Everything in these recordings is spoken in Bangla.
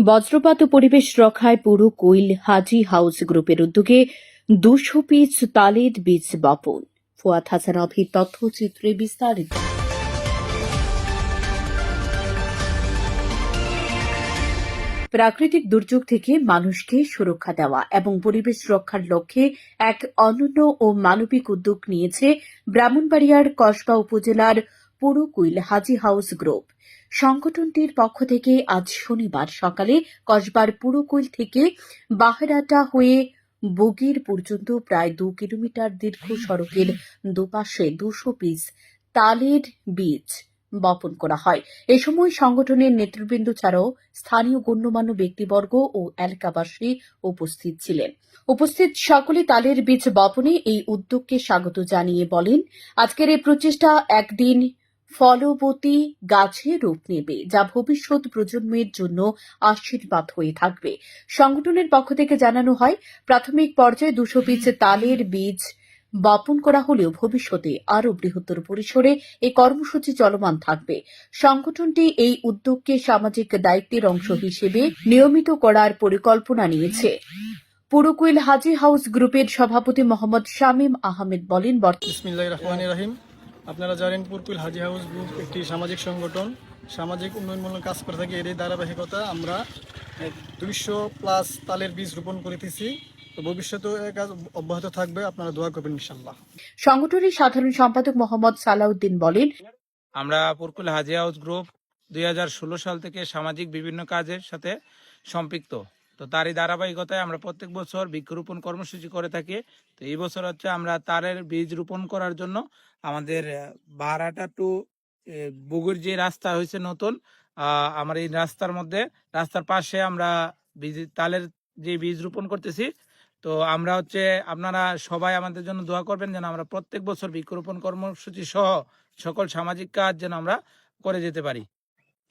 বজ্রপাত ও পরিবেশ রক্ষায় পুরো কুইল হাজি হাউস গ্রুপের উদ্যোগে 200 পিস তালের বীজ বপন। ফুয়াদ হাসান অভির তথ্যচিত্রে বিস্তারিত। প্রাকৃতিক দুর্যোগ থেকে মানুষকে সুরক্ষা দেওয়া এবং পরিবেশ রক্ষার লক্ষ্যে এক অনন্য ও মানবিক উদ্যোগ নিয়েছে ব্রাহ্মণবাড়িয়ার কসবা উপজেলার পুরুকুইল হাজি হাউস গ্রুপ। সংগঠনটির পক্ষ থেকে আজ শনিবার সকালে কসবার পুরুকুইল থেকে বাহেরাটা হয়ে বগির পর্যন্ত প্রায় 2 কিলোমিটার দীর্ঘ সড়কের দুপাশে 200 পিস তালের বীজ বপন করা হয়। এ সময় সংগঠনের নেতৃবৃন্দ ছাড়াও স্থানীয় গণ্যমান্য ব্যক্তিবর্গ ও এলাকাবাসী উপস্থিত ছিলেন। উপস্থিত সকলে তালের বীজ বপনে এই উদ্যোগকে স্বাগত জানিয়ে বলেন, আজকের এই প্রচেষ্টা একদিন ফলবতী গাছে রূপ নেবে, যা ভবিষ্যৎ প্রজন্মের জন্য আশীর্বাদ হয়ে থাকবে। সংগঠনের পক্ষ থেকে জানানো হয়, প্রাথমিক পর্যায়ে 200 পিস তালের বীজ বপন করা হলেও ভবিষ্যতে আরও বৃহত্তর পরিসরে এই কর্মসূচি চলমান থাকবে। সংগঠনটি এই উদ্যোগকে সামাজিক দায়িত্বের অংশ হিসেবে নিয়মিত করার পরিকল্পনা নিয়েছে। পুরুকুইল হাজি হাউস গ্রুপের সভাপতি মোহাম্মদ শামীম আহমেদ বলেন, বিসমিল্লাহির রহমানির রহিম। আপনারা জানেন পুরকুইল হাজি হাউস গ্রুপ একটি সামাজিক সংগঠন, সামাজিক উন্নয়নমূলক কাজ করে থাকে। এরই ধারাবাহিকতা আমরা 200+ তালের বীজ রোপণ করিতেছি। তো ভবিষ্যতে এই কাজ অব্যাহত থাকবে, আপনারা দোয়া করবেন ইনশাআল্লাহ। সংগঠনের সাধারণ সম্পাদক মোহাম্মদ সালাউদ্দিন বলেন, আমরা পুরকুইল হাজি হাউস গ্রুপ 2016 সাল থেকে সামাজিক বিভিন্ন কাজের সাথে সম্পৃক্ত। তো তারই ধারাবাহিকতায় আমরা প্রত্যেক বছর বৃক্ষরোপণ কর্মসূচি করে থাকি। তো এই বছর হচ্ছে আমরা তারের বীজ রোপণ করার জন্য আমাদের বারাটা টু বগুড় যে রাস্তা হয়েছে নতুন, আমার এই রাস্তার পাশে আমরা তালের যে বীজ রোপণ করতেছি। তো আমরা হচ্ছে আপনারা সবাই আমাদের জন্য দোয়া করবেন যেন আমরা প্রত্যেক বছর বৃক্ষরোপণ কর্মসূচি সহ সকল সামাজিক কাজ যেন আমরা করে যেতে পারি।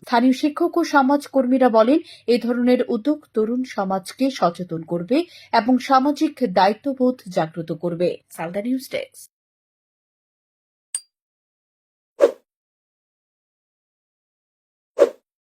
স্থানীয় শিক্ষক ও সমাজ কর্মীরা বলেন, এই ধরনের উদ্যোগ তরুণ সমাজকে সচেতন করবে এবং সামাজিক দায়িত্ববোধ জাগ্রত করবে। Salda news desk.